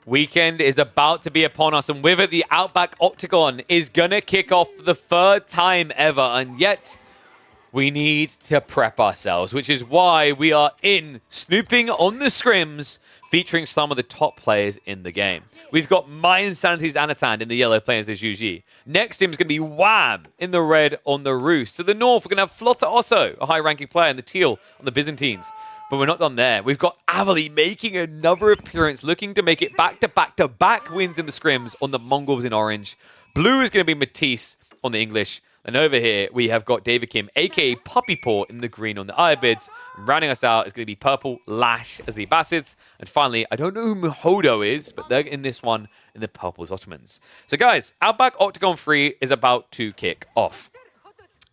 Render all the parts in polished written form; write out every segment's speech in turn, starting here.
Weekend is about to be upon us, and with it, the Outback Octagon is gonna kick off for the third time ever, and yet we need to prep ourselves, which is why we are in Snooping on the Scrims, featuring some of the top players in the game. We've got My Insanity's Anatan in the yellow playing as Juji. Next team is going to be Wham in the red on the Roost. To the north, we're going to have Flotta Osso, a high-ranking player, in the teal on the Byzantines. But we're not done there. We've got Avali making another appearance, looking to make it back-to-back-to-back wins in the Scrims on the Mongols in orange. Blue is going to be Matisse on the English. And over here, we have got David Kim, a.k.a. Puppy Paw, in the green on the Ayyabids. And rounding us out is going to be purple Lash as the Abbasids. And finally, I don't know who Muhodo is, but they're in this one in the purple as Ottomans. So guys, Outback Octagon 3 is about to kick off.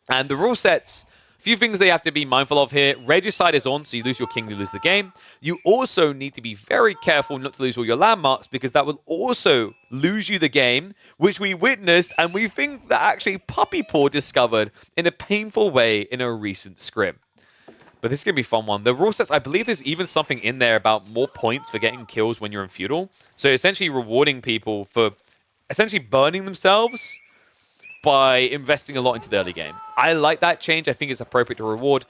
And the rule sets, a few things they have to be mindful of here. Regicide is on, so you lose your king, you lose the game. You also need to be very careful not to lose all your landmarks, because that will also lose you the game, which we witnessed, and we think that actually Puppy Paw discovered in a painful way in a recent scrim. But this is going to be a fun one. The rule sets, I believe there's even something in there about more points for getting kills when you're in Feudal. So essentially rewarding people for essentially burning themselves by investing a lot into the early game. I like that change. I think it's appropriate to reward.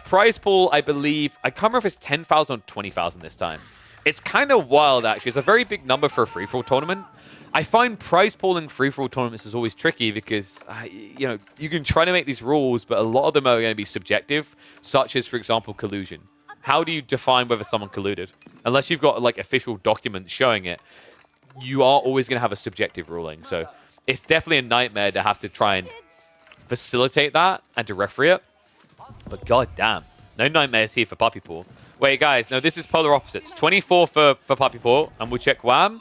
Prize pool, I believe, I can't remember if it's 10,000 or 20,000 this time. It's kind of wild, actually. It's a very big number for a free-for-all tournament. I find prize pooling free-for-all tournaments is always tricky because, you know, you can try to make these rules, but a lot of them are going to be subjective, such as, for example, collusion. How do you define whether someone colluded? Unless you've got, like, official documents showing it, you are always going to have a subjective ruling. So it's definitely a nightmare to have to try and facilitate that and to referee it. But goddamn, no nightmares here for Puppy Paw. Wait, guys, no, this is polar opposites. 24 for Puppy Paw, and we'll check Wham.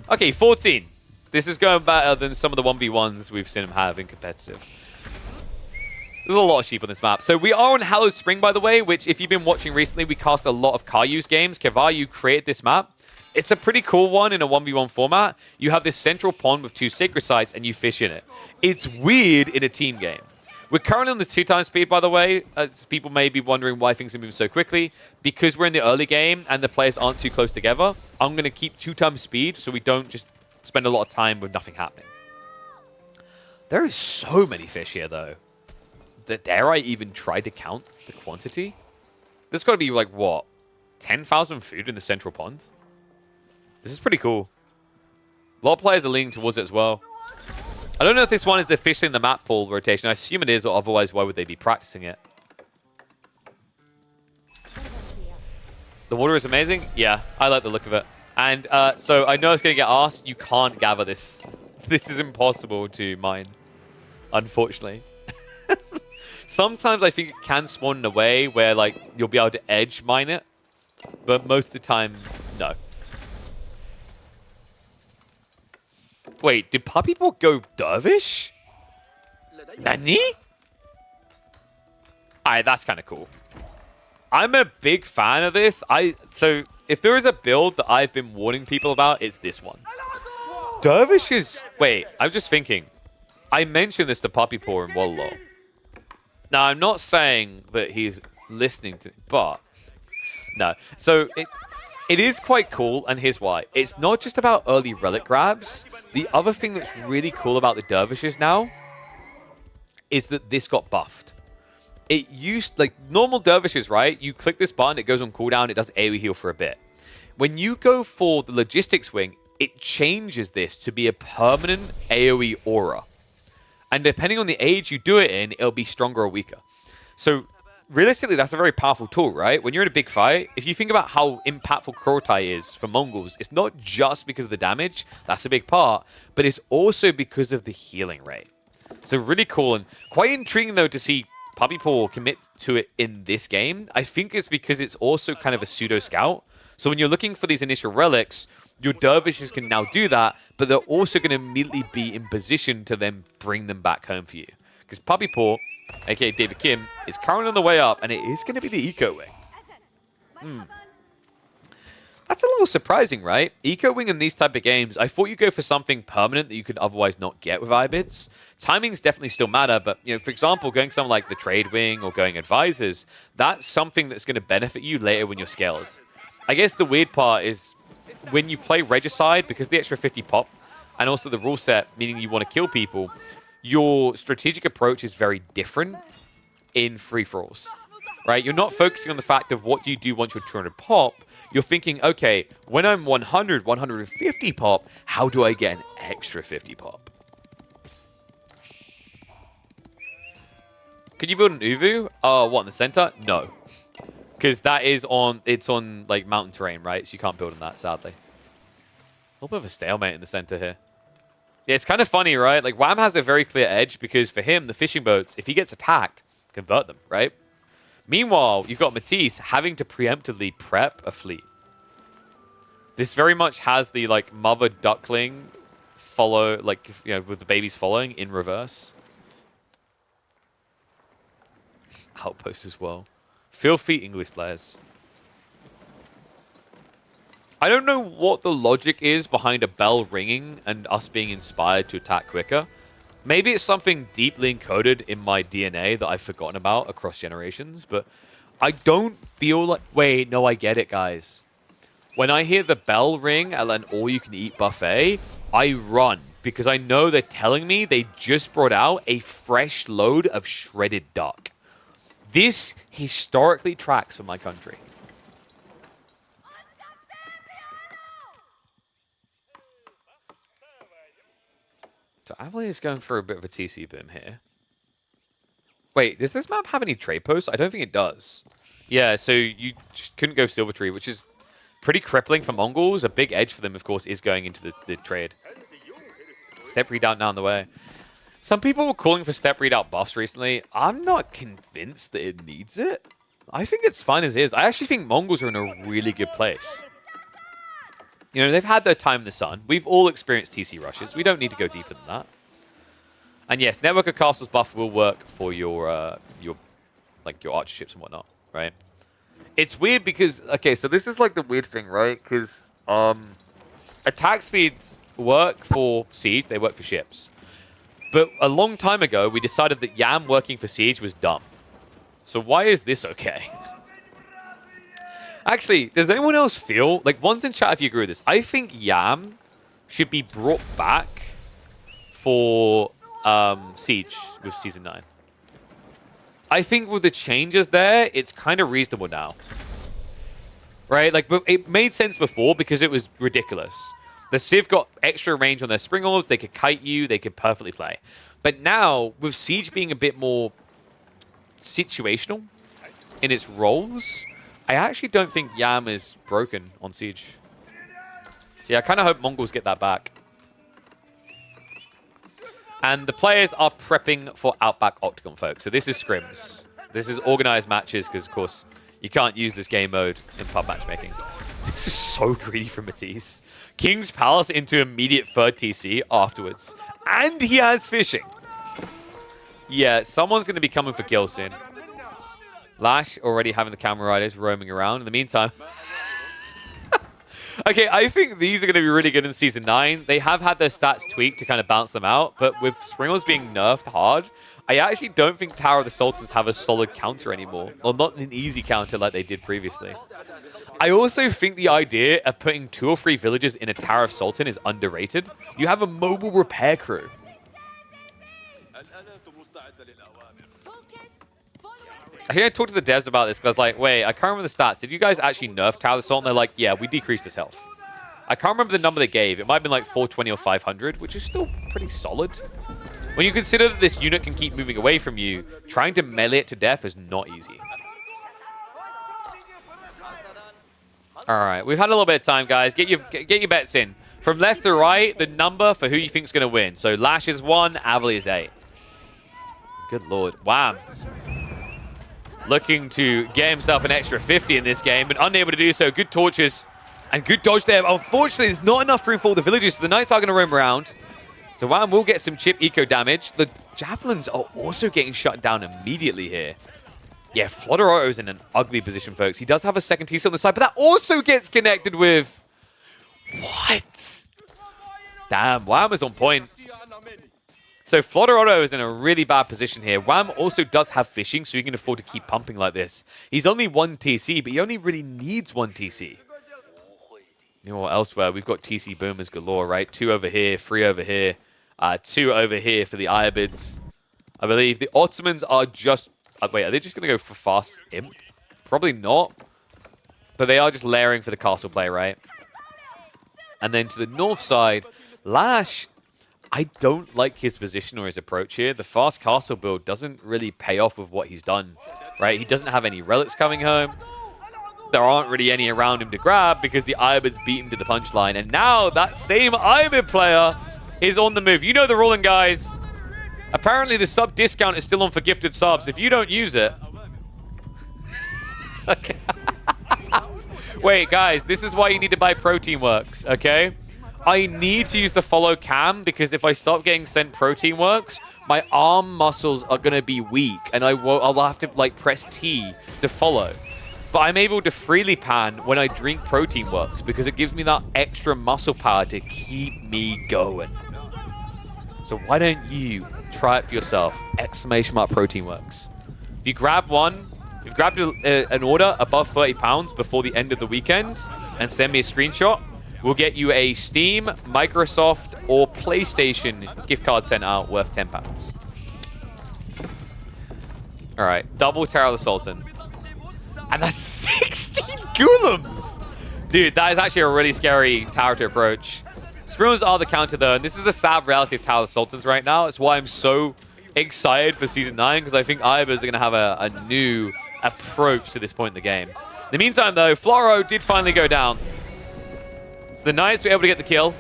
Okay, 14. This is going better than some of the 1v1s we've seen him have in competitive. There's a lot of sheep on this map. So we are on Hallowed Spring, by the way, which if you've been watching recently, we cast a lot of Karyu's games. Kevayu created this map. It's a pretty cool one in a 1v1 format. You have this central pond with 2 sacred sites and you fish in it. It's weird in a team game. We're currently on the 2x speed, by the way. As people may be wondering why things are moving so quickly. Because we're in the early game and the players aren't too close together, I'm going to keep 2x speed so we don't just spend a lot of time with nothing happening. There is so many fish here, though. Dare I even try to count the quantity? There's got to be, like, what? 10,000 food in the central pond? This is pretty cool. A lot of players are leaning towards it as well. I don't know if this one is officially in the map pool rotation. I assume it is, or otherwise, why would they be practicing it? The water is amazing. Yeah, I like the look of it. And so I know it's going to get asked. You can't gather this. This is impossible to mine, unfortunately. Sometimes I think it can spawn in a way where like you'll be able to edge mine it, but most of the time, no. Wait, did Puppy Paw go Dervish? Nani? Alright, that's kind of cool. I'm a big fan of this. So, if there is a build that I've been warning people about, it's this one. Dervish is... Wait, I'm just thinking. I mentioned this to Puppy Paw in Wallo. Now, I'm not saying that he's listening to... But... No. So, it is quite cool, and here's why. It's not just about early relic grabs. The other thing that's really cool about the Dervishes now is that this got buffed. It used, like, normal Dervishes, right? You click this button, it goes on cooldown, it does AoE heal for a bit. When you go for the Logistics Wing, it changes this to be a permanent AoE aura. And depending on the age you do it in, it'll be stronger or weaker. So, realistically, that's a very powerful tool, right? When you're in a big fight, if you think about how impactful Kurultai is for Mongols, it's not just because of the damage, that's a big part, but it's also because of the healing rate. So really cool and quite intriguing, though, to see Puppy Paw commit to it in this game. I think it's because it's also kind of a pseudo-scout. So when you're looking for these initial relics, your Dervishes can now do that, but they're also going to immediately be in position to then bring them back home for you. Because Puppy Paw, aka David Kim, is currently on the way up, and it is going to be the Eco Wing. That's a little surprising, right? Eco Wing in these type of games, I thought you'd go for something permanent that you could otherwise not get with Ayyabids. Timings definitely still matter, but you know, for example, going something like the Trade Wing or going Advisors, that's something that's going to benefit you later when you're scaled. I guess the weird part is when you play Regicide, because the extra 50 pop, and also the rule set, meaning you want to kill people, your strategic approach is very different in free-for-alls, right? You're not focusing on the fact of what do you do once you're 200 pop. You're thinking, okay, when I'm 100, 150 pop, how do I get an extra 50 pop? Could you build an Uvu? What, in the center? No. Because that is on, it's on, like, mountain terrain, right? So you can't build on that, sadly. A little bit of a stalemate in the center here. Yeah, it's kind of funny, right? Like, Wham has a very clear edge because for him, the fishing boats, if he gets attacked, convert them, right? Meanwhile, you've got Matisse having to preemptively prep a fleet. This very much has the, like, mother duckling follow, like, you know, with the babies following in reverse. Outpost as well. Filthy English players. I don't know what the logic is behind a bell ringing and us being inspired to attack quicker. Maybe it's something deeply encoded in my DNA that I've forgotten about across generations, but I don't feel like... Wait, no, I get it, guys. When I hear the bell ring at an all-you-can-eat buffet, I run because I know they're telling me they just brought out a fresh load of shredded duck. This historically tracks for my country. So Avali is going for a bit of a TC boom here. Wait, does this map have any trade posts? I don't think it does. Yeah, so you just couldn't go Silver Tree, which is pretty crippling for Mongols. A big edge for them, of course, is going into the trade. Step redoubt now on the way. Some people were calling for step redoubt buffs recently. I'm not convinced that it needs it. I think it's fine as is. I actually think Mongols are in a really good place. You know, they've had their time in the sun. We've all experienced TC rushes. We don't need to go deeper than that. And yes, Network of Castles buff will work for your archerships and whatnot, right? It's weird because, okay, so this is like the weird thing, right? Because attack speeds work for siege, they work for ships. But a long time ago, we decided that Yam working for siege was dumb. So why is this okay? Actually, does anyone else feel, like, one's in chat if you agree with this, I think Yam should be brought back for Siege with Season 9. I think with the changes there, it's kind of reasonable now. Right? Like, it made sense before because it was ridiculous. The Civ got extra range on their spring orbs, they could kite you, they could perfectly play. But now, with Siege being a bit more situational in its roles, I actually don't think Yam is broken on Siege. So yeah, I kind of hope Mongols get that back. And the players are prepping for Outback Octagon, folks. So this is scrims. This is organized matches because, of course, you can't use this game mode in pub matchmaking. This is so greedy from Matisse. King's Palace into immediate third TC afterwards. And he has fishing. Yeah, someone's going to be coming for kill soon. Lash already having the camera riders roaming around. In the meantime... Okay, I think these are going to be really good in Season 9. They have had their stats tweaked to kind of balance them out, but with Springles being nerfed hard, I actually don't think Tower of the Sultans have a solid counter anymore. Or not an easy counter like they did previously. I also think the idea of putting 2 or 3 villages in a Tower of Sultan is underrated. You have a mobile repair crew. I think I talked to the devs about this because I was like, wait, I can't remember the stats. Did you guys actually nerf Tower of the Sultan? They're like, yeah, we decreased his health. I can't remember the number they gave. It might have been like 420 or 500, which is still pretty solid. When you consider that this unit can keep moving away from you, trying to melee it to death is not easy. All right, we've had a little bit of time, guys. Get your bets in. From left to right, the number for who you think is going to win. So Lash is 1, Avali is 8. Good lord. Wham. Looking to get himself an extra 50 in this game, but unable to do so. Good torches and good dodge there. Unfortunately, there's not enough room for all the villages, so the Knights are going to roam around. So Wham will get some chip eco damage. The Javelins are also getting shut down immediately here. Yeah, Flodoroto's in an ugly position, folks. He does have a second TC on the side, but that also gets connected with... What? Damn, Wham is on point. So Flodoroto is in a really bad position here. Wham also does have fishing, so he can afford to keep pumping like this. He's only 1 TC, but he only really needs 1 TC. Meanwhile, elsewhere, we've got TC boomers galore, right? 2 over here, 3 over here, 2 over here for the Ayyubids. I believe the Ottomans are just... wait, are they just going to go for fast imp? Probably not. But they are just layering for the castle play, right? And then to the north side, Lash, I don't like his position or his approach here. The fast castle build doesn't really pay off with what he's done, right? He doesn't have any relics coming home. There aren't really any around him to grab because the Ayyubids beat him to the punchline. And now that same Ayyubid player is on the move. You know the ruling, guys. Apparently the sub discount is still on for gifted subs. If you don't use it... okay. Wait, guys, this is why you need to buy Protein Works, okay? I need to use the follow cam because if I stop getting sent Protein Works, my arm muscles are going to be weak and I'll have to like press T to follow. But I'm able to freely pan when I drink Protein Works because it gives me that extra muscle power to keep me going. So why don't you try it for yourself? Exclamation mark Protein Works. If you grab one, if you grabbed an order above £30 before the end of the weekend and send me a screenshot, we'll get you a Steam, Microsoft, or PlayStation gift card sent out worth £10. All right, double Terror of the Sultan. And that's 16 Ghoulems! Dude, that is actually a really scary tower to approach. Spoons are the counter, though, and this is the sad reality of Tower of the Sultans right now. It's why I'm so excited for Season 9, because I think Ayyubids are going to have a new approach to this point in the game. In the meantime, though, Floro did finally go down. So the Knights were able to get the kill.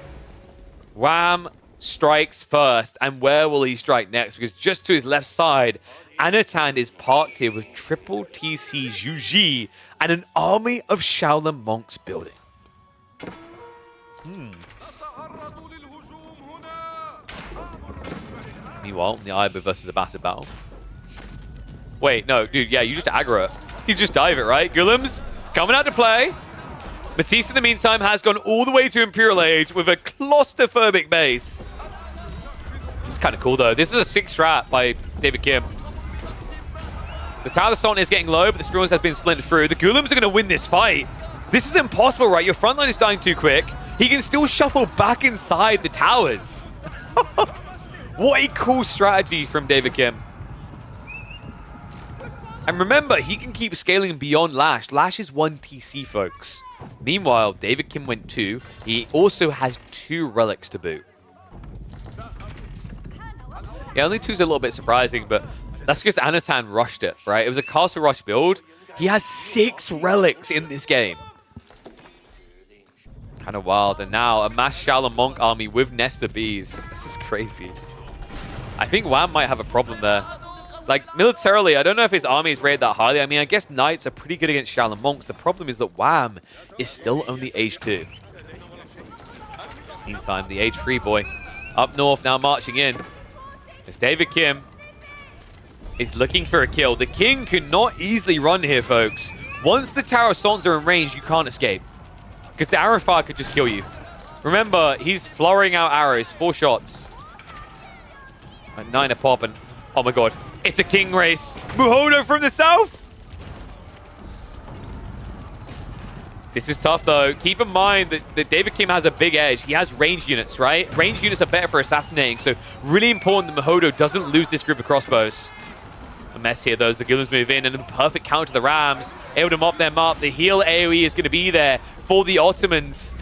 Wham strikes first, and where will he strike next? Because just to his left side, Anatan is parked here with triple TC Juji and an army of Shaolin monks building. Meanwhile, the Ayyubid versus Abbasid battle. Wait, no, dude, yeah, you just aggro it. You just dive it, right? Ghoulems coming out to play. Matisse, in the meantime, has gone all the way to Imperial Age with a claustrophobic base. This is kind of cool, though. This is a 6-strat by David Kim. The Tower of the Sultan is getting low, but the Spearmans has been splintered through. The Ghoulems are going to win this fight. This is impossible, right? Your front line is dying too quick. He can still shuffle back inside the towers. What a cool strategy from David Kim. And remember, he can keep scaling beyond Lash. Lash is 1 TC, folks. Meanwhile, David Kim went 2. He also has 2 relics to boot. Yeah, only 2 is a little bit surprising, but that's because Anatan rushed it, right? It was a castle rush build. He has 6 relics in this game. Kind of wild. And now a mass Shaolin Monk army with Nesta Bees. This is crazy. I think Wham might have a problem there. Like, militarily, I don't know if his army is rated that highly. I mean, I guess Knights are pretty good against Shaolin Monks. The problem is that Wham is still only age 2. Meantime, the age 3 boy up north now marching in. As David Kim is looking for a kill. The king cannot easily run here, folks. Once the Tower of Sultans are in range, you can't escape. Because the arrow fire could just kill you. Remember, he's flurrying out arrows. 4 shots. 9 a pop, and oh my god. It's a king race. Muhodo from the south. This is tough, though. Keep in mind that David Kim has a big edge. He has ranged units, right? Ranged units are better for assassinating, so really important that Muhodo doesn't lose this group of crossbows. A mess here, though, as the Ghoulems move in, and a perfect counter to the Rams. Able to mop them up. The heal AoE is going to be there for the Ottomans.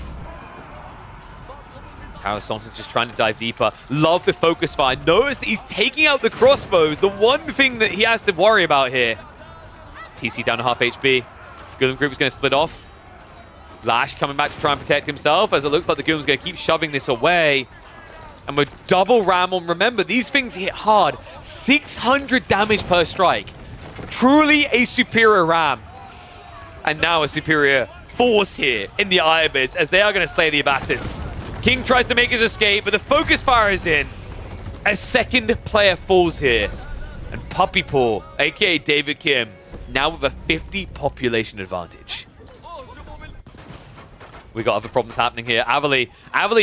Tower of Sultan's just trying to dive deeper. Love the focus fire. Notice that he's taking out the crossbows. The one thing that he has to worry about here. TC down to half HP. Ghoulam group is going to split off. Lash coming back to try and protect himself, as it looks like the Ghoulam's going to keep shoving this away. And we're double ram on. Remember, these things hit hard. 600 damage per strike. Truly a superior ram. And now a superior force here in the Ayyubids, as they are going to slay the Abbasids. King tries to make his escape, but the focus fire is in. A second player falls here. And Puppy Paw, aka David Kim, now with a 50 population advantage. We got other problems happening here. Avali,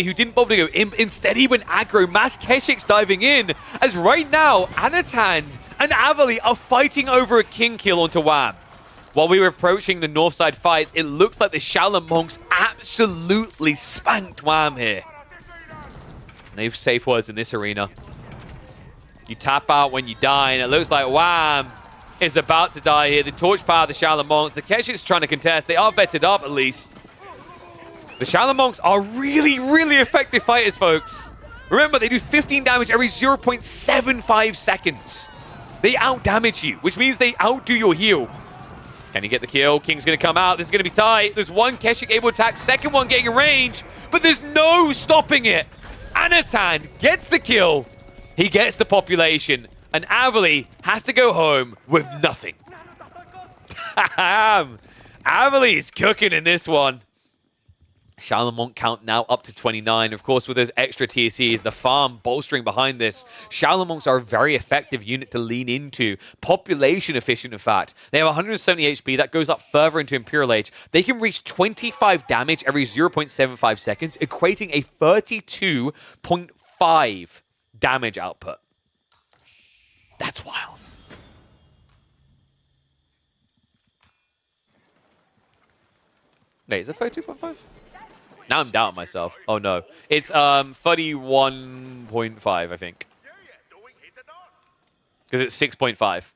who didn't bother to go imp, instead he went aggro. Mas Keshik's diving in, as right now, Anatan and Avali are fighting over a king kill onto Wham. While we were approaching the north side fights, it looks like the Shaolin monks absolutely spanked Wham here. And they've safe words in this arena. You tap out when you die, and it looks like Wham is about to die here. The torch power of the Shaolin monks. The Keshik's trying to contest. They are vetted up, at least. The Shaolin monks are really, really effective fighters, folks. Remember, they do 15 damage every 0.75 seconds. They out-damage you, which means they outdo your heal. Can he get the kill? King's going to come out. This is going to be tight. There's one Keshik able to attack, second one getting in range, but there's no stopping it. Anatan gets the kill. He gets the population, and Avali has to go home with nothing. Avali is cooking in this one. Shaolin Monk count now up to 29. Of course, with those extra TCs, the farm bolstering behind this, Shaolin Monks are a very effective unit to lean into. Population efficient, in fact. They have 170 HP. That goes up further into Imperial Age. They can reach 25 damage every 0.75 seconds, equating a 32.5 damage output. That's wild. Wait, is it 32.5? Now I'm doubting myself. Oh, no. It's 31.5, I think. Because it's 6.5.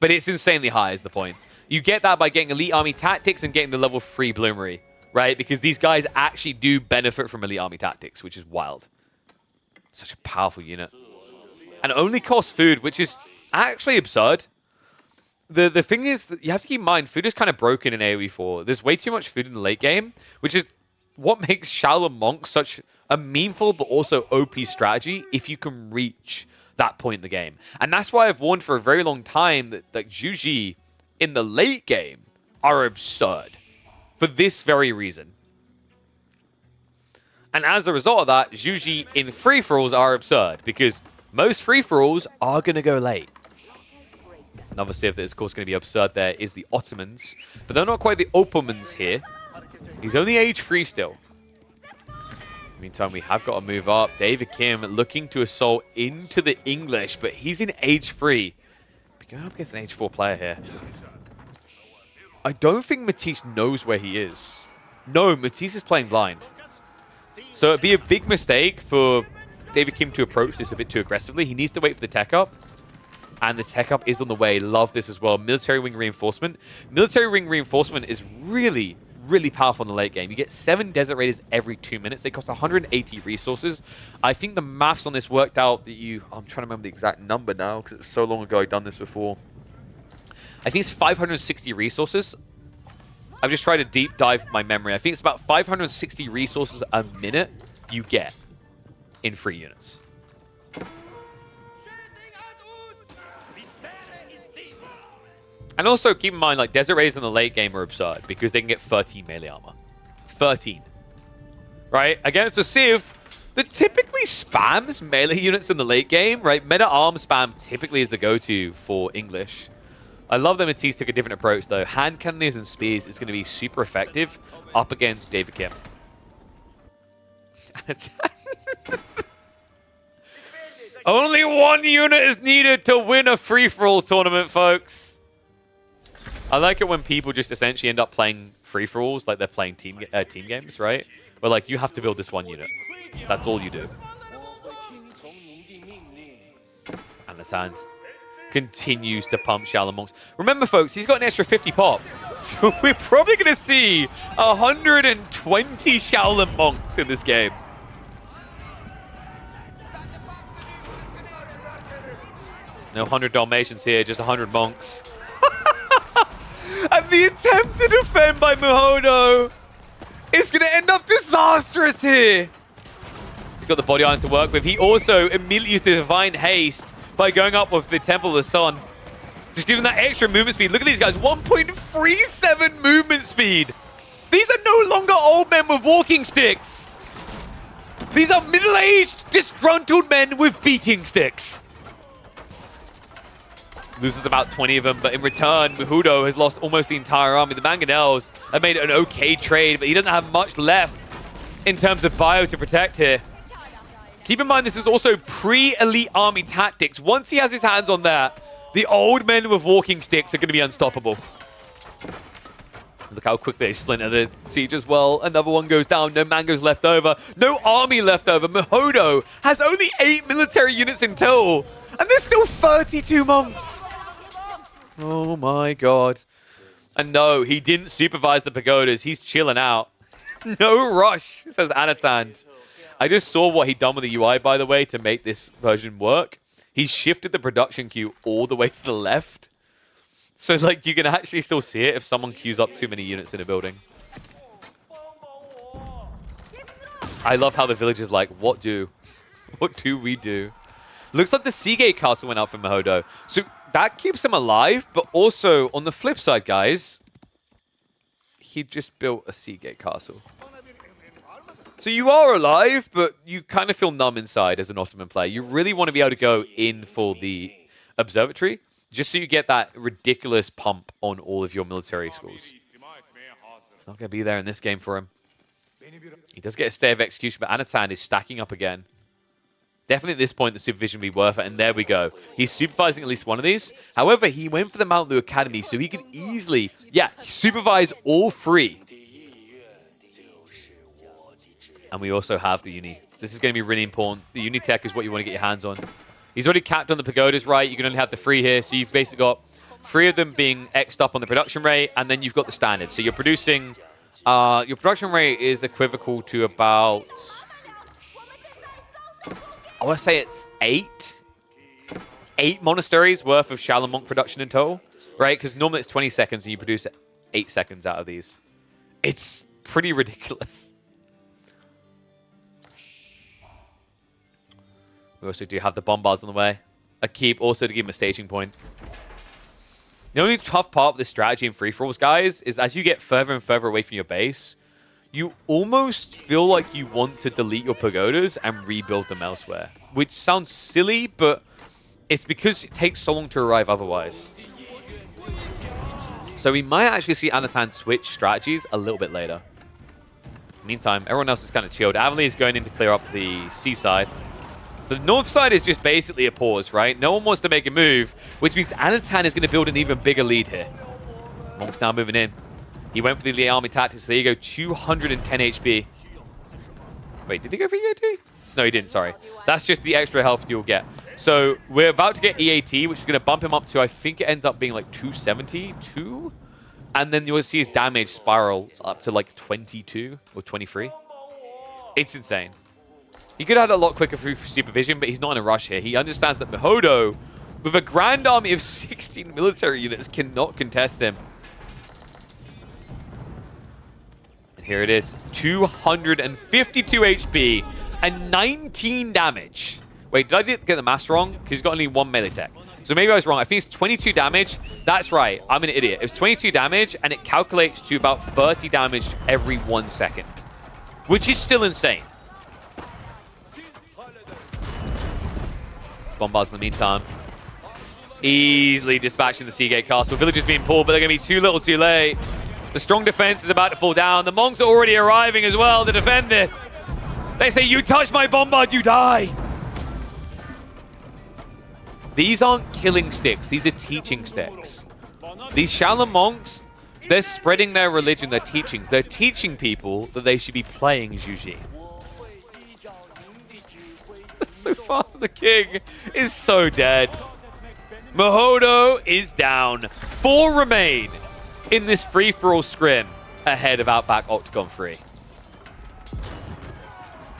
But it's insanely high is the point. You get that by getting Elite Army Tactics and getting the level 3 Bloomery, right? Because these guys actually do benefit from Elite Army Tactics, which is wild. Such a powerful unit. And only costs food, which is actually absurd. The thing is that you have to keep in mind, food is kind of broken in AoE 4. There's way too much food in the late game, which is what makes Shaolin Monk such a meaningful but also OP strategy if you can reach that point in the game. And that's why I've warned for a very long time that like Juji in the late game are absurd for this very reason. And as a result of that, Juji in free-for-alls are absurd because most free-for-alls are going to go late. Another civ that is, of course, going to be absurd there is the Ottomans. But they're not quite the Ottomans here. He's only age 3 still. Meantime, we have got to move up. David Kim looking to assault into the English, but he's in age 3. But going up against an age 4 player here. I don't think Matisse knows where he is. No, Matisse is playing blind. So it'd be a big mistake for David Kim to approach this a bit too aggressively. He needs to wait for the tech up. And the tech up is on the way. Love this as well. Military wing reinforcement. Military wing reinforcement is really, really powerful in the late game. You get 7 Desert Raiders every 2 minutes. They cost 180 resources. I think the maths on this worked out that I'm trying to remember the exact number now because it was so long ago I'd done this before. I think it's 560 resources. I've just tried to deep dive my memory. I think it's about 560 resources a minute you get in free units. And also keep in mind, like, Desert Raiders in the late game are absurd because they can get 13 melee armor. 13. Right? Against a Civ that typically spams melee units in the late game, right? Meta arm spam typically is the go-to for English. I love that Matisse took a different approach, though. Hand cannons and spears is going to be super effective up against David Kim. Only one unit is needed to win a free-for-all tournament, folks. I like it when people just essentially end up playing free-for-alls like they're playing team games, right? Where, like, you have to build this one unit. That's all you do. And the sand continues to pump Shaolin Monks. Remember, folks, he's got an extra 50 pop. So we're probably going to see 120 Shaolin Monks in this game. No 100 Dalmatians here, just 100 monks. And the attempt to defend by Mihono is going to end up disastrous here. He's got the body irons to work with. He also immediately used the Divine Haste by going up with the Temple of the Sun. Just giving that extra movement speed. Look at these guys, 1.37 movement speed. These are no longer old men with walking sticks. These are middle-aged, disgruntled men with beating sticks. Loses about 20 of them, but in return, Mihono has lost almost the entire army. The Mangonels have made an okay trade, but he doesn't have much left in terms of bio to protect here. Keep in mind, this is also pre-elite army tactics. Once he has his hands on that, the old men with walking sticks are going to be unstoppable. Look how quickly they splinter the siege as well. Another one goes down. No mangoes left over. No army left over. Mahodo has only 8 military units in total. And there's still 32 monks. Oh my god. And no, he didn't supervise the pagodas. He's chilling out. No rush, says Anatan. I just saw what he'd done with the UI, by the way, to make this version work. He shifted the production queue all the way to the left. So, like, you can actually still see it if someone queues up too many units in a building. I love how the village is like, what do we do? Looks like the Seagate Castle went out for Mahodo. So that keeps him alive, but also, on the flip side, guys, he just built a Seagate Castle. So you are alive, but you kind of feel numb inside as an Ottoman player. You really want to be able to go in for the observatory, just so you get that ridiculous pump on all of your military schools. It's not going to be there in this game for him. He does get a stay of execution, but Anatan is stacking up again. Definitely at this point, the supervision will be worth it, and there we go. He's supervising at least one of these. However, he went for the Mount Lu Academy, so he can easily, supervise all 3. And we also have the uni. This is going to be really important. The uni tech is what you want to get your hands on. He's already capped on the pagodas, right? You can only have the 3 here. So you've basically got 3 of them being X'd up on the production rate, and then you've got the standard. So you're producing... your production rate is equivocal to about... I want to say it's 8 monasteries worth of Shaolin Monk production in total, right? Because normally it's 20 seconds, and you produce 8 seconds out of these. It's pretty ridiculous. We also do have the bombards on the way. A keep also to give him a staging point. The only tough part of this strategy in free-for-alls, guys, is as you get further and further away from your base, you almost feel like you want to delete your pagodas and rebuild them elsewhere. Which sounds silly, but it's because it takes so long to arrive otherwise. So we might actually see Anatan switch strategies a little bit later. Meantime, everyone else is kind of chilled. Avonlea is going in to clear up the seaside. The north side is just basically a pause, right? No one wants to make a move, which means Anatan is going to build an even bigger lead here. Monk's now moving in. He went for the army tactics. There you go, 210 HP. Wait, did he go for EAT? No, he didn't, sorry. That's just the extra health you'll get. So we're about to get EAT, which is going to bump him up to, I think it ends up being like 272. And then you'll see his damage spiral up to like 22 or 23. It's insane. He could have had a lot quicker through supervision, but he's not in a rush here. He understands that Mahodo, with a grand army of 16 military units, cannot contest him. And here it is. 252 HP and 19 damage. Wait, did I get the maths wrong? Because he's got only 1 melee tech. So maybe I was wrong. I think it's 22 damage. That's right. I'm an idiot. It was 22 damage, and it calculates to about 30 damage every 1 second. Which is still insane. Bombards in the meantime. Easily dispatching the Seagate Castle. Villagers being pulled, but they're going to be too little too late. The strong defense is about to fall down. The monks are already arriving as well to defend this. They say, you touch my bombard, you die. These aren't killing sticks. These are teaching sticks. These Shaolin monks, they're spreading their religion, their teachings. They're teaching people that they should be playing Zhu. So fast, the king is so dead. Mahodo is down. 4 remain in this free-for-all scrim ahead of Outback Octagon 3.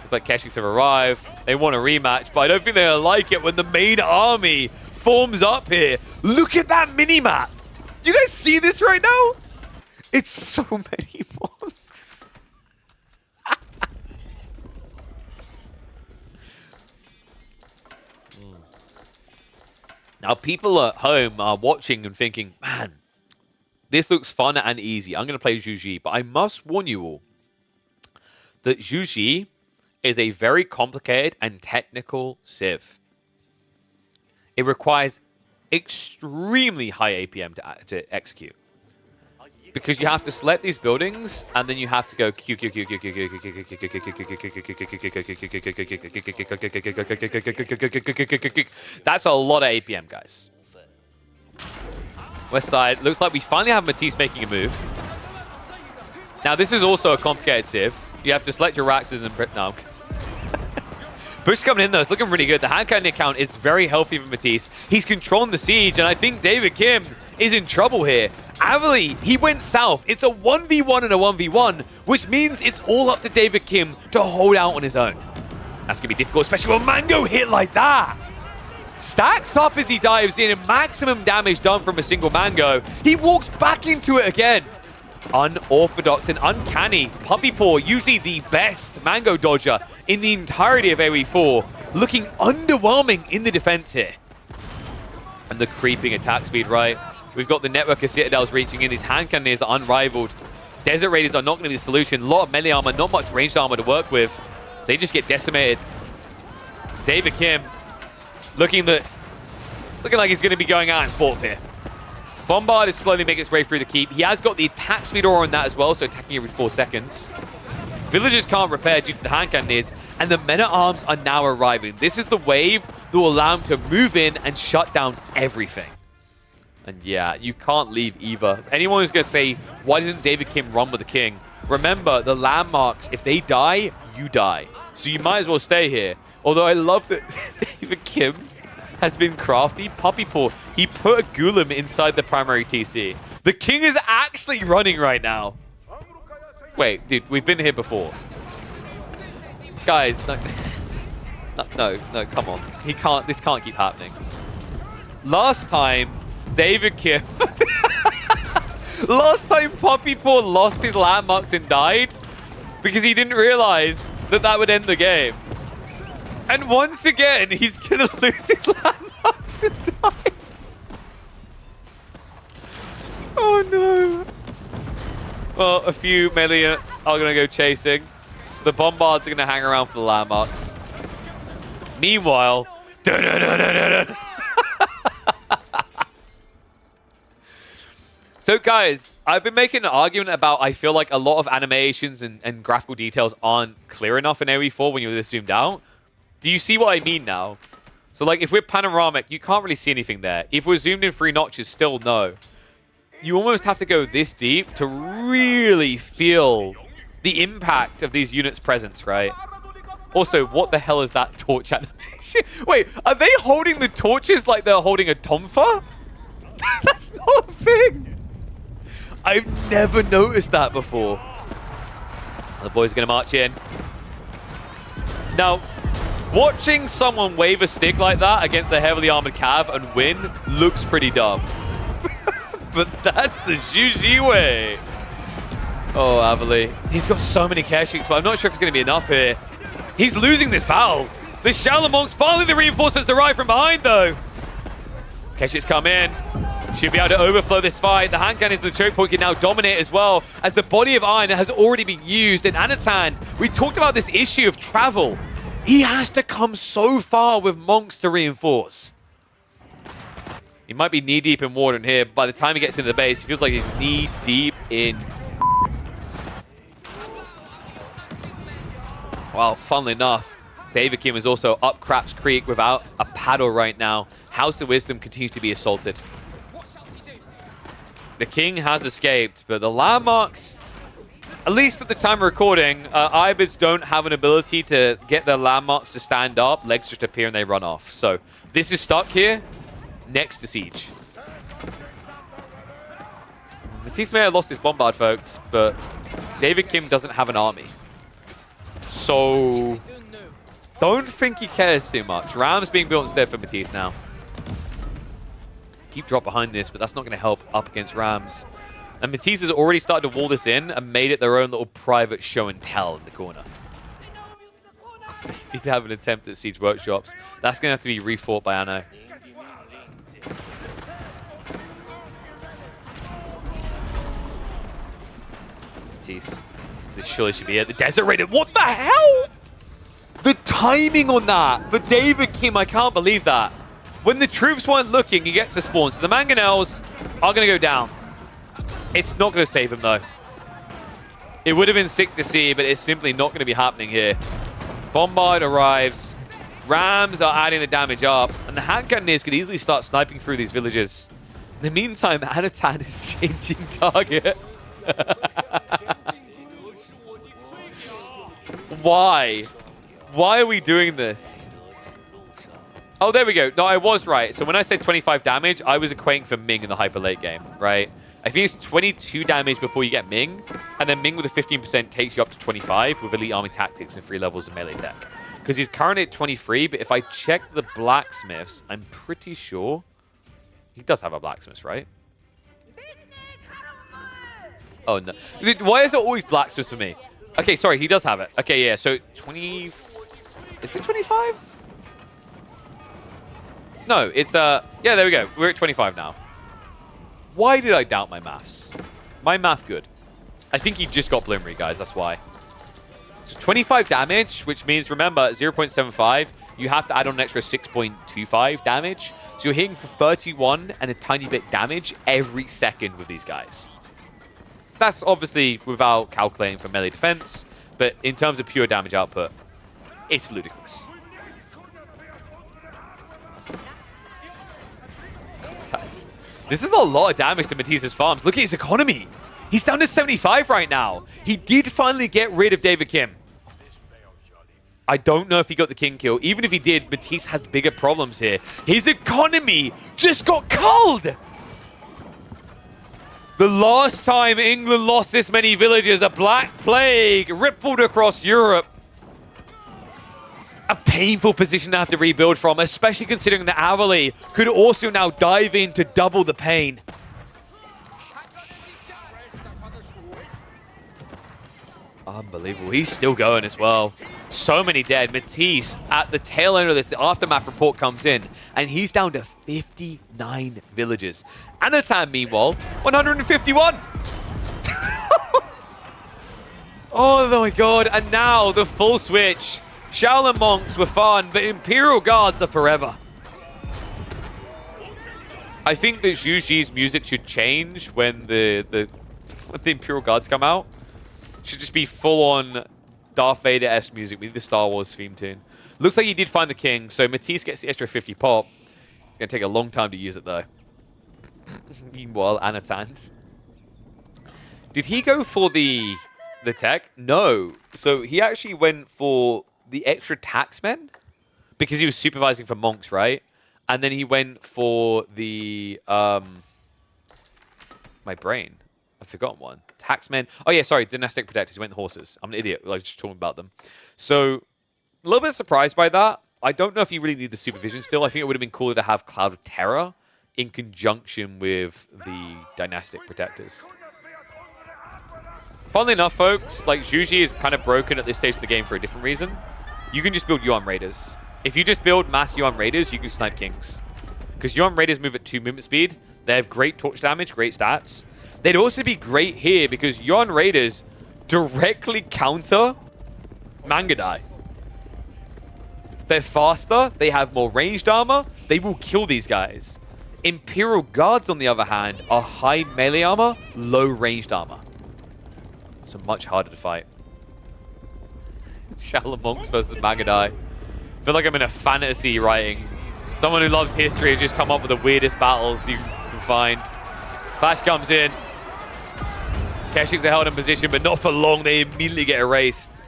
It's like Keshiks have arrived. They want a rematch, but I don't think they'll like it when the main army forms up here. Look at that mini-map. Do you guys see this right now? It's so many monks. Now, people at home are watching and thinking, man, this looks fun and easy. I'm going to play Zhu, but I must warn you all that Zhu is a very complicated and technical civ. It requires extremely high APM to execute. Because you have to select these buildings, and then you have to go Q. That's a lot of APM, guys. West side. Looks like we finally have Matisse making a move. Now, this is also a complicated sieve. You have to select your Raxes and... No, Bush coming in, though. It's looking really good. The hand cannon account is very healthy for Matisse. He's controlling the siege, and I think David Kim is in trouble here. Avali, he went south. It's a 1v1 and a 1v1, which means it's all up to David Kim to hold out on his own. That's going to be difficult, especially with Mango hit like that. Stacks up as he dives in, and maximum damage done from a single Mango. He walks back into it again. Unorthodox and uncanny. Puppy Paw, usually the best Mango dodger in the entirety of AoE4, looking underwhelming in the defense here. And the creeping attack speed, right? We've got the network of Citadels reaching in. These hand cannons are unrivaled. Desert Raiders are not going to be the solution. A lot of melee armor, not much ranged armor to work with. So they just get decimated. David Kim looking like he's going to be going out in fourth here. Bombard is slowly making its way through the keep. He has got the attack speed aura on that as well, so attacking every 4 seconds. Villagers can't repair due to the hand cannons, and the men-at-arms are now arriving. This is the wave that will allow him to move in and shut down everything. And yeah, you can't leave either. Anyone who's going to say, why doesn't David Kim run with the king? Remember, the landmarks, if they die, you die. So you might as well stay here. Although I love that David Kim has been crafty. Puppy Paw, he put a Golem inside the primary TC. The king is actually running right now. Wait, dude, we've been here before. Guys, no, come on. This can't keep happening. Last time, David Kim... Last time Puppy Paw lost his landmarks and died because he didn't realize that that would end the game. And once again, he's going to lose his landmarks and die. Oh, no. Well, a few Malians are going to go chasing. The Bombards are going to hang around for the landmarks. Meanwhile... So, guys, I've been making an argument about I feel like a lot of animations and graphical details aren't clear enough in AoE4 when you're this zoomed out. Do you see what I mean now? So, like, if we're panoramic, you can't really see anything there. If we're zoomed in 3 notches, still no. You almost have to go this deep to really feel the impact of these units' presence, right? Also, what the hell is that torch animation? Wait, are they holding the torches like they're holding a tonfa? That's not a thing. I've never noticed that before. The boys are going to march in. Now, watching someone wave a stick like that against a heavily armored cav and win looks pretty dumb. But that's the GG way. Oh, Avali. He's got so many care sheets, but I'm not sure if it's going to be enough here. He's losing this battle. The Shaolin monks, finally the reinforcements arrive from behind, though. Care sheets come in. Should be able to overflow this fight. The hand cannons and the choke point can now dominate as well, as the body of iron has already been used. And Anatan, we talked about this issue of travel. He has to come so far with monks to reinforce. He might be knee-deep in water in here, but by the time he gets into the base, he feels like he's knee-deep in... Well, funnily enough, David Kim is also up Craps Creek without a paddle right now. House of Wisdom continues to be assaulted. The king has escaped, but the landmarks, at least at the time of recording, Ayubids don't have an ability to get their landmarks to stand up. Legs just appear and they run off. So this is stuck here next to Siege. Matisse may have lost his Bombard, folks, but David Kim doesn't have an army. So don't think he cares too much. Ram's being built instead for Matisse now. Keep drop behind this, but that's not going to help up against Rams. And Matisse has already started to wall this in and made it their own little private show and tell in the corner. He did have an attempt at Siege Workshops. That's going to have to be refought by Anno. Matisse, this surely should be it. The Desert Raider, what the hell? The timing on that for David Kim, I can't believe that. When the troops weren't looking, he gets the spawn. So the Mangonels are going to go down. It's not going to save him, though. It would have been sick to see, but it's simply not going to be happening here. Bombard arrives. Rams are adding the damage up. And the hand cannoneers could easily start sniping through these villages. In the meantime, Anatan is changing target. Why? Why are we doing this? Oh, there we go. No, I was right. So when I said 25 damage, I was equating for Ming in the hyper late game, right? I think it's 22 damage before you get Ming, and then Ming with a 15% takes you up to 25 with Elite Army Tactics and 3 levels of melee tech. Because he's currently at 23, but if I check the blacksmiths, I'm pretty sure he does have a blacksmith, right? Oh, no. Why is it always blacksmiths for me? Okay, sorry, he does have it. Okay, yeah, so 20... Is it 25? No, it's, yeah, there we go. We're at 25 now. Why did I doubt my maths? My math good. I think he just got Bloomery, guys, that's why. So 25 damage, which means, remember, 0.75, you have to add on an extra 6.25 damage. So you're hitting for 31 and a tiny bit damage every second with these guys. That's obviously without calculating for melee defense, but in terms of pure damage output, it's ludicrous. This is a lot of damage to Matisse's farms. Look at his economy. He's down to 75 right now. He did finally get rid of David Kim. I don't know if he got the king kill. Even if he did, Matisse has bigger problems here. His economy just got culled. The last time England lost this many villages, a black plague rippled across Europe. A painful position to have to rebuild from, especially considering that Avali could also now dive in to double the pain. Unbelievable. He's still going as well. So many dead. Matisse at the tail end of this aftermath report comes in, and he's down to 59 villages. Anatan, meanwhile, 151. Oh my god. And now the full switch. Shaolin monks were fun, but Imperial Guards are forever. I think that Zhu Ji's music should change when the Imperial Guards come out. Should just be full-on Darth Vader-esque music with the Star Wars theme tune. Looks like he did find the king, so Matisse gets the extra 50 pop. It's going to take a long time to use it, though. Meanwhile, Anatan. Did he go for the tech? No. So he actually went for the extra taxmen because he was supervising for monks, right? And then he went for the my brain. I've forgotten one. Taxmen. Oh yeah, sorry, dynastic protectors. He went the horses. I'm an idiot. I was just talking about them. So a little bit surprised by that. I don't know if you really need the supervision still. I think it would have been cooler to have Cloud of Terror in conjunction with the dynastic protectors. Funnily enough, folks, like Zhu Ji is kind of broken at this stage of the game for a different reason. You can just build Yuan Raiders. If you just build mass Yuan Raiders, you can snipe kings. Because Yuan Raiders move at 2 movement speed. They have great torch damage, great stats. They'd also be great here because Yuan Raiders directly counter Mangadai. They're faster. They have more ranged armor. They will kill these guys. Imperial Guards, on the other hand, are high melee armor, low ranged armor. So much harder to fight. Shaolin monks versus Mangadai. I feel like I'm in a fantasy writing. Someone who loves history has just come up with the weirdest battles you can find. Flash comes in. Keshiks are held in position, but not for long. They immediately get erased.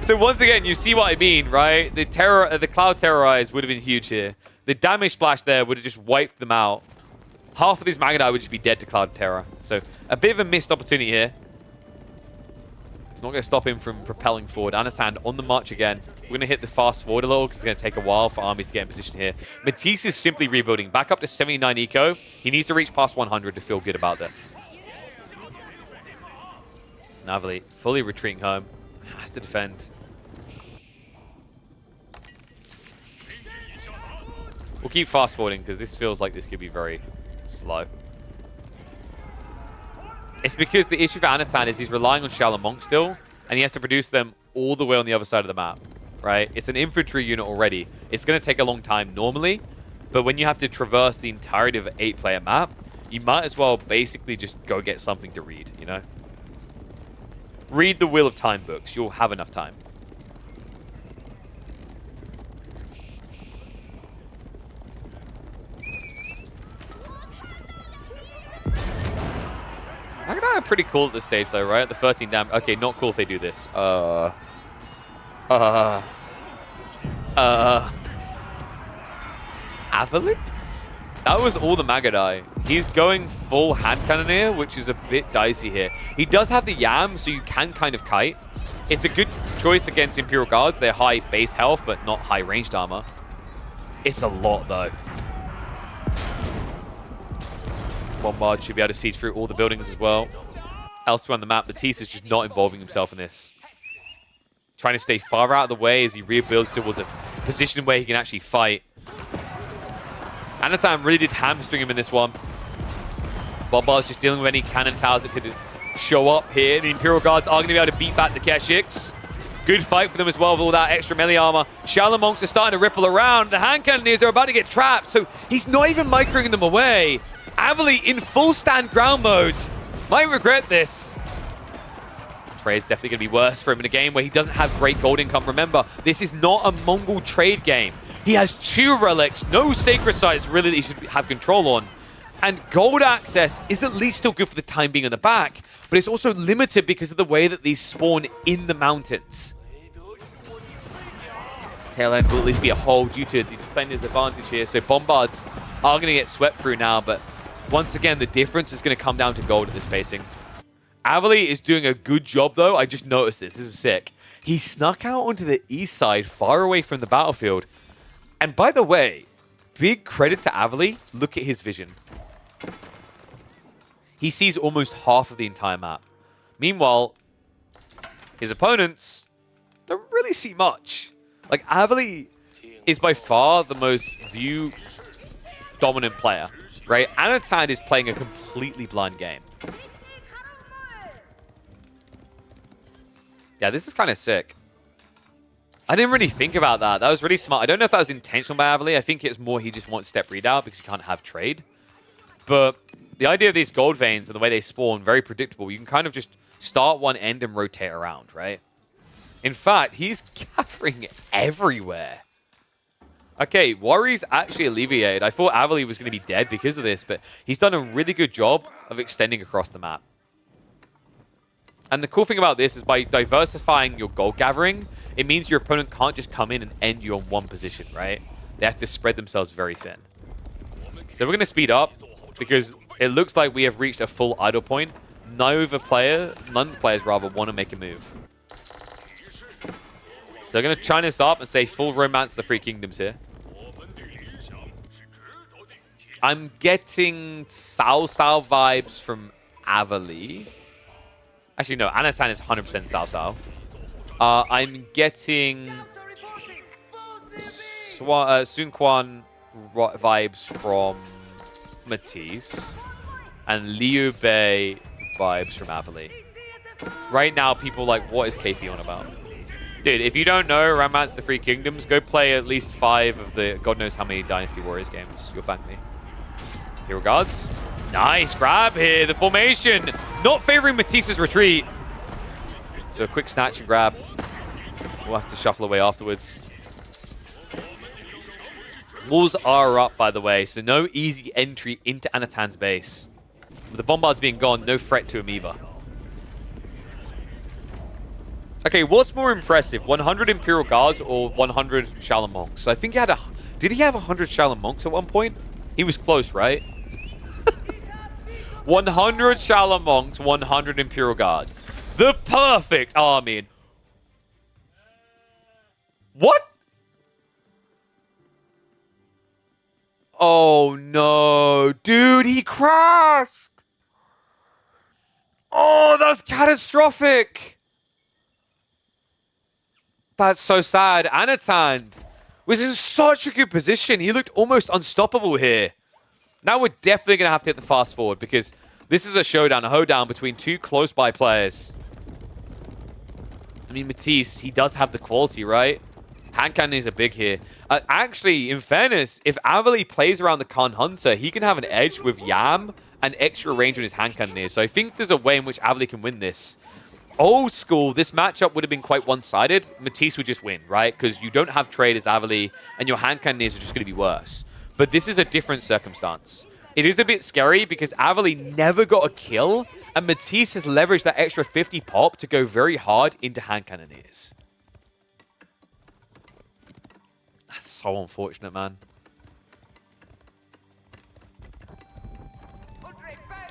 So once again, you see what I mean, right? The Cloud Terrorize would have been huge here. The damage splash there would have just wiped them out. Half of these Mangadai would just be dead to Cloud Terror. So a bit of a missed opportunity here. It's not going to stop him from propelling forward. Anatan on the march again. We're going to hit the fast forward a little because it's going to take a while for armies to get in position here. Matisse is simply rebuilding. Back up to 79 eco. He needs to reach past 100 to feel good about this. Navali fully retreating home. Has to defend. We'll keep fast forwarding because this feels like this could be very slow. It's because the issue for Anatan is he's relying on Shaolin Monk still, and he has to produce them all the way on the other side of the map, right? It's an infantry unit already. It's going to take a long time normally, but when you have to traverse the entirety of an 8-player map, you might as well basically just go get something to read, you know? Read the Wheel of Time books. You'll have enough time. Mangadai are of pretty cool at this stage, though, right? The 13 damage. Okay, not cool if they do this. Avali? That was all the Magadai. He's going full hand cannoneer, which is a bit dicey here. He does have the Yam, so you can kind of kite. It's a good choice against Imperial Guards. They're high base health, but not high ranged armor. It's a lot, though. Bombard should be able to siege through all the buildings as well. Elsewhere on the map, Matisse is just not involving himself in this. Trying to stay far out of the way as he rebuilds towards a position where he can actually fight. Anathan really did hamstring him in this one. Bombard's just dealing with any cannon towers that could show up here. The Imperial Guards are going to be able to beat back the Keshiks. Good fight for them as well with all that extra melee armor. Shaolin Monks are starting to ripple around. The hand cannoneers are about to get trapped, so he's not even microing them away. Avali in full stand ground mode. Might regret this. Trade's definitely going to be worse for him in a game where he doesn't have great gold income. Remember, this is not a Mongol trade game. He has 2 relics, no sacred sites really that he should have control on. And gold access is at least still good for the time being on the back, but it's also limited because of the way that these spawn in the mountains. Tail end will at least be a hold due to the defender's advantage here, so Bombards are going to get swept through now, but once again, the difference is going to come down to gold at this spacing. Avali is doing a good job, though. I just noticed this. This is sick. He snuck out onto the east side, far away from the battlefield. And by the way, big credit to Avali. Look at his vision. He sees almost half of the entire map. Meanwhile, his opponents don't really see much. Like, Avali is by far the most view-dominant player, right? Anatad is playing a completely blind game. Yeah, this is kind of sick. I didn't really think about that. That was really smart. I don't know if that was intentional by Avali. I think it was more he just wants step readout because he can't have trade. But the idea of these gold veins and the way they spawn, very predictable. You can kind of just start one end and rotate around, right? In fact, he's gathering everywhere. Okay, worries actually alleviated. I thought Avali was going to be dead because of this, but he's done a really good job of extending across the map. And the cool thing about this is by diversifying your gold gathering, it means your opponent can't just come in and end you on one position, right? They have to spread themselves very thin. So we're going to speed up because it looks like we have reached a full idle point. None of the players want to make a move. So we're going to chime this up and say full romance of the Three Kingdoms here. I'm getting Cao Cao vibes from Avali. Actually, no. Anatan is 100% Cao Cao. I'm getting Sun Quan vibes from Matisse. And Liu Bei vibes from Avali. Right now, people are like, what is KP on about? Dude, if you don't know Romance of the Three Kingdoms, go play at least 5 of the God knows how many Dynasty Warriors games. You'll thank me. Here regards. Nice grab here. The formation not favoring Matisse's retreat. So a quick snatch and grab. We'll have to shuffle away afterwards. Walls are up, by the way, so no easy entry into Anatan's base. With the bombards being gone, no threat to him either. Okay, what's more impressive, 100 Imperial Guards or 100 Shaolin Monks? I think he had did he have 100 Shaolin Monks at one point? He was close, right? 100 Shaolin Monks, 100 Imperial Guards. The perfect army. What? Oh no, dude, he crashed. Oh, that's catastrophic. That's so sad. Anatan was in such a good position. He looked almost unstoppable here. Now we're definitely going to have to hit the fast forward because this is a showdown, a hoedown between 2 close-by players. I mean, Matisse, he does have the quality, right? Hand cannons are big here. Actually, in fairness, if Avali plays around the Khan Hunter, he can have an edge with Yam and extra range on his hand cannoneers. So I think there's a way in which Avali can win this. Old school, this matchup would have been quite one-sided. Matisse would just win, right? Because you don't have trade as Avali, and your hand cannoneers are just going to be worse. But this is a different circumstance. It is a bit scary because Avali never got a kill And Matisse has leveraged that extra 50 pop to go very hard into hand cannoneers. That's so unfortunate, man.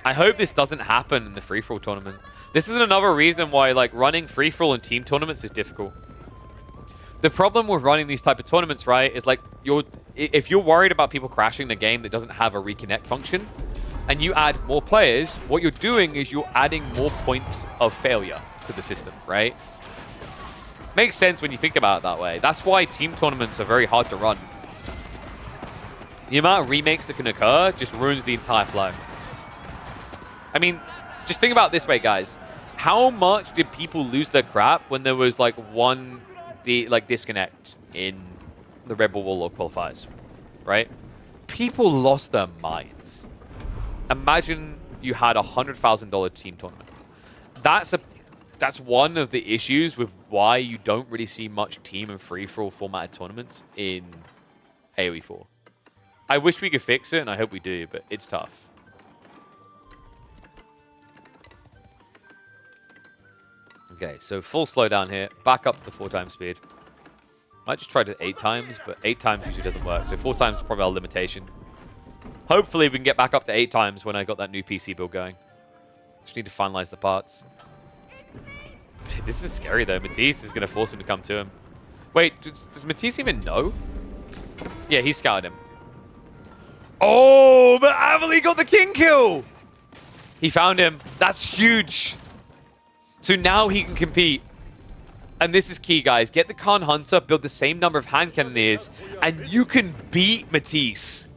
I hope this doesn't happen in the free-for-all tournament. This is another reason why like running free-for-all and team tournaments is difficult. The problem with running these type of tournaments, right, is like if you're worried about people crashing the game that doesn't have a reconnect function, and you add more players, what you're doing is you're adding more points of failure to the system, right? Makes sense when you think about it that way. That's why team tournaments are very hard to run. The amount of remakes that can occur just ruins the entire flow. I mean, just think about it this way, guys. How much did people lose their crap when there was like one disconnect in the Red Bull Warlord qualifiers, right? People lost their minds. Imagine you had a $100,000 team tournament. That's one of the issues with why you don't really see much team and free-for-all formatted tournaments in AoE 4. I wish we could fix it, and I hope we do, but it's tough. Okay, so full slowdown here. Back up to the 4 times speed. Might just try to 8 times, but 8 times usually doesn't work. So 4 times is probably our limitation. Hopefully we can get back up to 8 times when I got that new PC build going. Just need to finalize the parts. This is scary though. Matisse is going to force him to come to him. Wait, does Matisse even know? Yeah, he scouted him. Oh, but Avali got the king kill! He found him. That's huge. So now he can compete. And this is key, guys. Get the Khan Hunter, build the same number of hand cannoneers, and you can beat Matisse.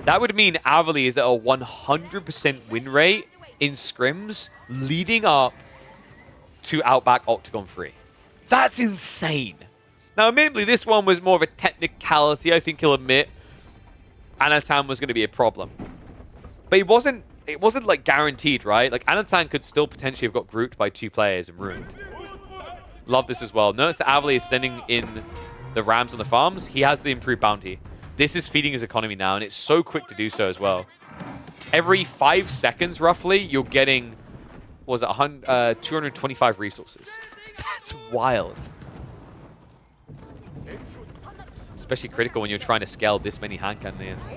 That would mean Avali is at a 100% win rate in scrims leading up to Outback Octagon 3. That's insane. Now, admittedly, this one was more of a technicality. I think he'll admit Anatan was going to be a problem. But it wasn't like guaranteed, right? Like Anatan could still potentially have got grouped by 2 players and ruined. Love this as well. Notice that Avali is sending in the rams on the farms. He has the improved bounty. This is feeding his economy now, and it's so quick to do so as well. Every 5 seconds, roughly, you're getting, what was it, 225 resources. That's wild. Especially critical when you're trying to scale this many hand cannoneers.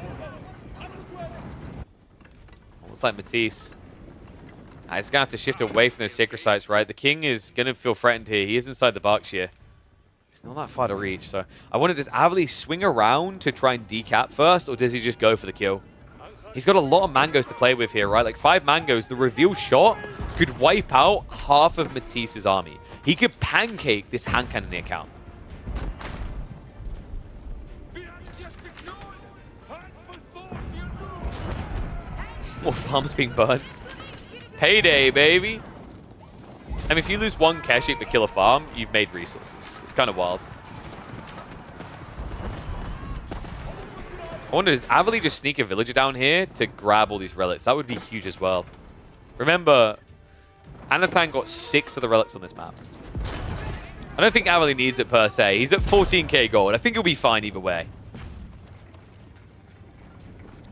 Looks like Matisse. He's going to have to shift away from those sacred sites, right? The king is going to feel threatened here. He is inside the Berkshire. It's not that far to reach, so I wonder, does Avali swing around to try and decap first, or does he just go for the kill? He's got a lot of mangoes to play with here, right? Like 5 mangoes, the reveal shot could wipe out half of Matisse's army. He could pancake this hand cannoneer count. More farms being burned. Payday, baby. I mean, if you lose 1 Keshik but kill a farm, you've made resources. It's kind of wild. I wonder, does Avali just sneak a villager down here to grab all these relics? That would be huge as well. Remember, Anatan got 6 of the relics on this map. I don't think Avali needs it per se. He's at 14k gold. I think he'll be fine either way.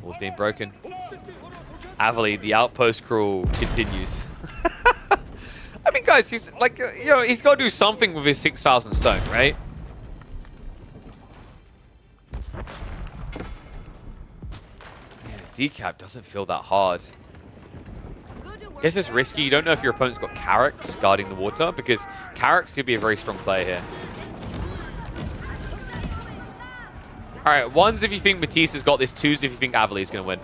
Wall's being broken. Avali, the outpost crawl continues. I mean, guys, he's like, you know, he's got to do something with his 6,000 stone, right? Yeah, decap doesn't feel that hard. This is risky. You don't know if your opponent's got Carracks guarding the water, because Carracks could be a very strong player here. All right, 1s if you think Matisse has got this, 2s if you think Avali is going to win.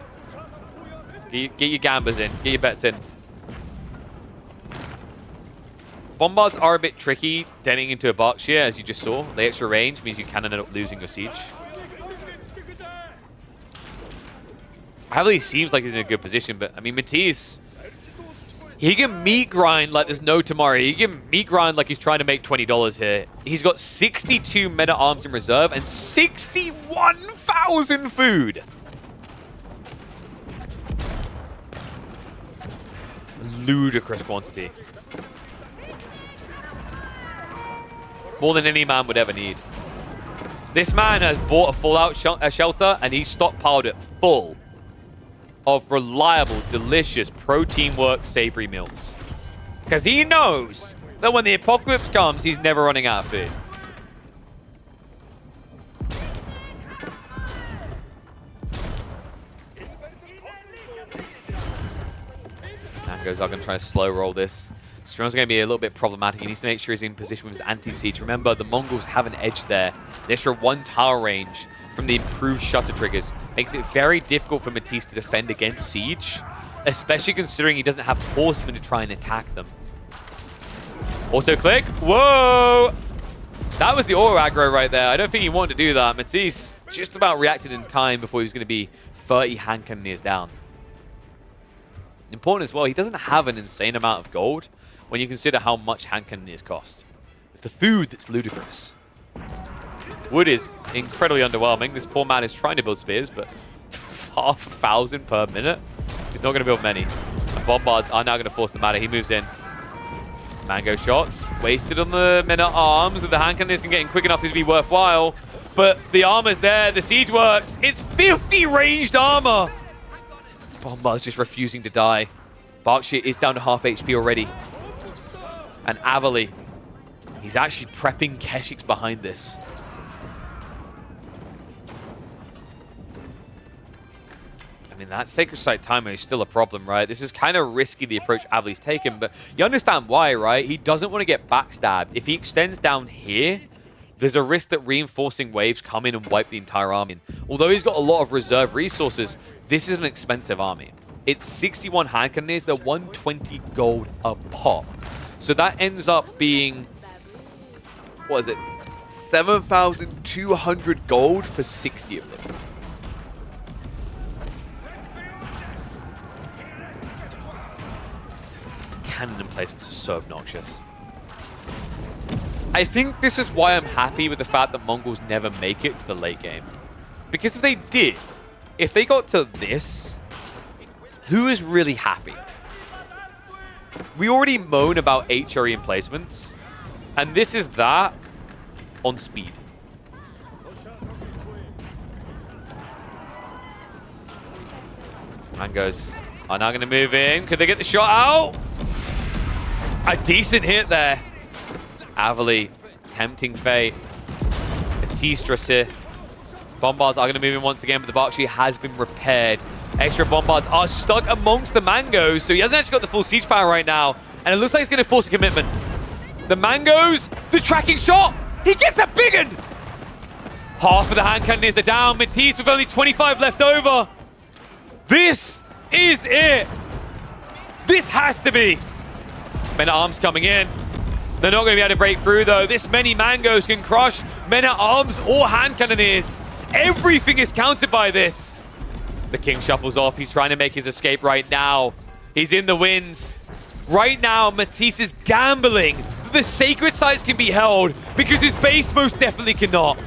Get your gambas in. Get your bets in. Bombards are a bit tricky denting into a Berkshire, as you just saw. The extra range means you can end up losing your siege. Avali seems like he's in a good position, but I mean, Matisse, he can meat grind like there's no tomorrow. He can meat grind like he's trying to make $20 here. He's got 62 meta arms in reserve and 61,000 food. Ludicrous quantity. More than any man would ever need. This man has bought a Fallout shelter and he stockpiled it full. of reliable, delicious, protein-work savory meals. Because he knows that when the apocalypse comes, he's never running out of food. Mango's are going to try to slow roll this. Strong's going to be a little bit problematic. He needs to make sure he's in position with his anti-siege. Remember, the Mongols have an edge there. The extra 1 tower range from the improved shutter triggers makes it very difficult for Matisse to defend against siege, especially considering he doesn't have horsemen to try and attack them. Auto-click. Whoa! That was the auto aggro right there. I don't think he wanted to do that. Matisse just about reacted in time before he was going to be 30 hand cannoneers down. Important as well, he doesn't have an insane amount of gold when you consider how much hand cannoneers cost. It's the food that's ludicrous. Wood is incredibly underwhelming. This poor man is trying to build spears, but 5,000 per minute. He's not going to build many. And bombards are now going to force the matter. He moves in. Mango shots wasted on the men-at-arms. The hand cannoneers can get in quick enough to be worthwhile. But the armor's there. The siege works. It's 50 ranged armor. Bombard's just refusing to die. Berkshire is down to half HP already. And Avali, he's actually prepping Keshiks behind this. I mean, that Sacred Site timer is still a problem, right? This is kind of risky, the approach Avali's taken, but you understand why, right? He doesn't want to get backstabbed. If he extends down here, there's a risk that reinforcing waves come in and wipe the entire army. Although he's got a lot of reserve resources, this is an expensive army. It's 61 hand cannoneers, they're 120 gold a pop. So that ends up being, what is it, 7,200 gold for 60 of them. The cannon placements are so obnoxious. I think this is why I'm happy with the fact that Mongols never make it to the late game. Because if they did, if they got to this, who is really happy? We already moan about HRE emplacements, and this is that on speed. Mangos are now going to move in. Could they get the shot out? A decent hit there. Avali, tempting fate. Matisse here. Bombards are going to move in once again, but the Berkshire has been repaired. Extra bombards are stuck amongst the Mangoes, so he hasn't actually got the full siege power right now. And it looks like he's going to force a commitment. The Mangoes, the tracking shot. He gets a big one. Half of the hand cannoneers are down. Matisse with only 25 left over. This is it. This has to be. Men-at-arms coming in. They're not going to be able to break through, though. This many Mangoes can crush men-at-arms or hand cannoneers. Everything is countered by this. The king shuffles off. He's trying to make his escape right now. He's in the winds. Right now, Matisse is gambling that the sacred sites can be held because his base most definitely cannot.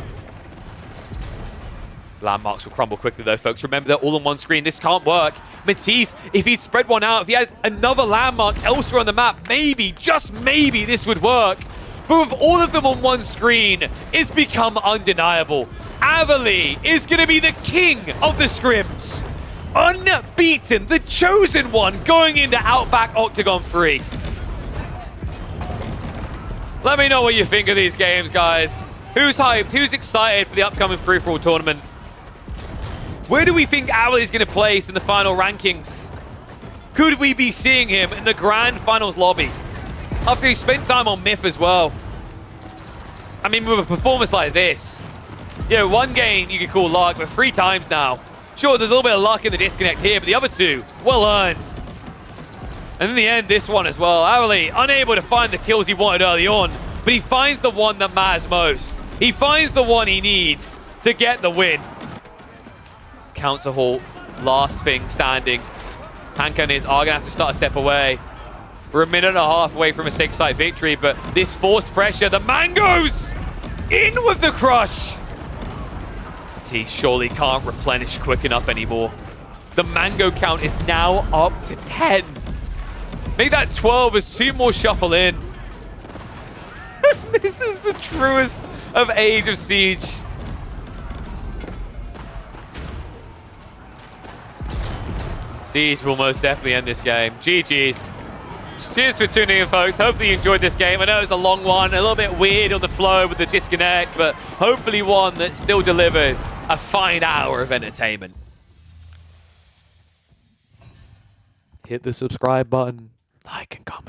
Landmarks will crumble quickly, though, folks. Remember, they're all on one screen. This can't work. Matisse, if he'd spread one out, if he had another landmark elsewhere on the map, maybe, just maybe, this would work. But with all of them on one screen, it's become undeniable. Avali is going to be the king of the scrims. Unbeaten, the chosen one, going into Outback Octagon 3. Let me know what you think of these games, guys. Who's hyped? Who's excited for the upcoming free-for-all tournament? Where do we think Avali is going to place in the final rankings? Could we be seeing him in the grand finals lobby? After he spent time on Myth as well. I mean, with a performance like this, you know, one game you could call luck, but 3 times now. Sure, there's a little bit of luck in the disconnect here, but the other 2, well earned. And in the end, this one as well. Avali unable to find the kills he wanted early on, but he finds the one that matters most. He finds the one he needs to get the win. Council Hall, last thing standing. Hand cannoneers are going to have to start a step away. We're a minute and a half away from a 6-site victory, but this forced pressure, the Mangoes in with the crush. He surely can't replenish quick enough anymore. The Mango count is now up to 10. Make that 12 as 2 more shuffle in. This is the truest of Age of Siege. Siege will most definitely end this game. GG's. Cheers for tuning in, folks. Hopefully you enjoyed this game. I know it was a long one, a little bit weird on the flow with the disconnect, but hopefully one that still delivered a fine hour of entertainment. Hit the subscribe button, like and comment.